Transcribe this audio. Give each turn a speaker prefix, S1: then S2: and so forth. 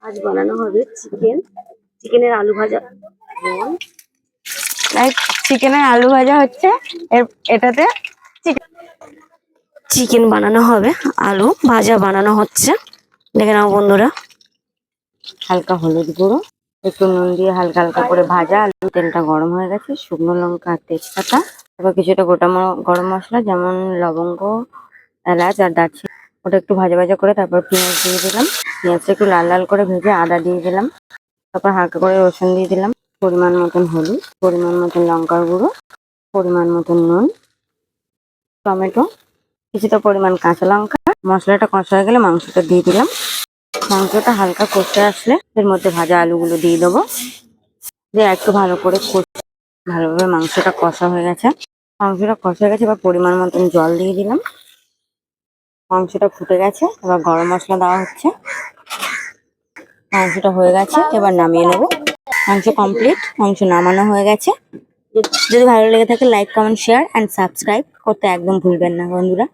S1: আজ বানানো হবে চিকেনের আলু ভাজা।
S2: চিকেনের আলু ভাজা হচ্ছে। এটাতে
S1: চিকেন বানানো হবে, আলু ভাজা বানানো হচ্ছে। দেখে নাও বন্ধুরা।
S2: হালকা হলুদ গুঁড়ো, একটু নুন দিয়ে হালকা হালকা করে ভাজা আলু। তেলটা গরম হয়ে গেছে, শুকনো লঙ্কা আর তেজপাতা, তারপর কিছুটা গোটা গরম মশলা যেমন লবঙ্গ, এলাচ আর দারচিনি, ওটা একটু ভাজা ভাজা করে তারপর পেঁয়াজ দিয়ে দিলাম। পেঁয়াজটা একটু লাল লাল করে ভেজে আদা দিয়ে দিলাম। তারপর হালকা করে রসুন দিয়ে দিলাম। পরিমাণ মতন হলুদ, পরিমাণ মতন লঙ্কার গুঁড়ো, পরিমাণ মতন নুন, টমেটো, কিছুটা পরিমাণ কাঁচা লঙ্কা। মশলাটা কষা হয়ে গেলে মাংসটা দিয়ে দিলাম। মাংসটা হালকা কষে আসলে এর মধ্যে ভাজা আলুগুলো দিয়ে দেবো। দিয়ে একটু ভালো করে ভালোভাবে মাংসটা কষা হয়ে গেছে। মাংসটা কষা হয়ে গেছে, এবার পরিমাণ মতন জল দিয়ে দিলাম। মাংসটা ফুটে গেছে, এবার গরম মশলা দেওয়া হচ্ছে। মাংসটা হয়ে গেছে, এবার নামিয়ে নেবো। মাংস কমপ্লিট, মাংস নামানো হয়ে গেছে। যদি ভালো লেগে থাকে like, comment, share and subscribe করতে একদম ভুলবেন না বন্ধুরা।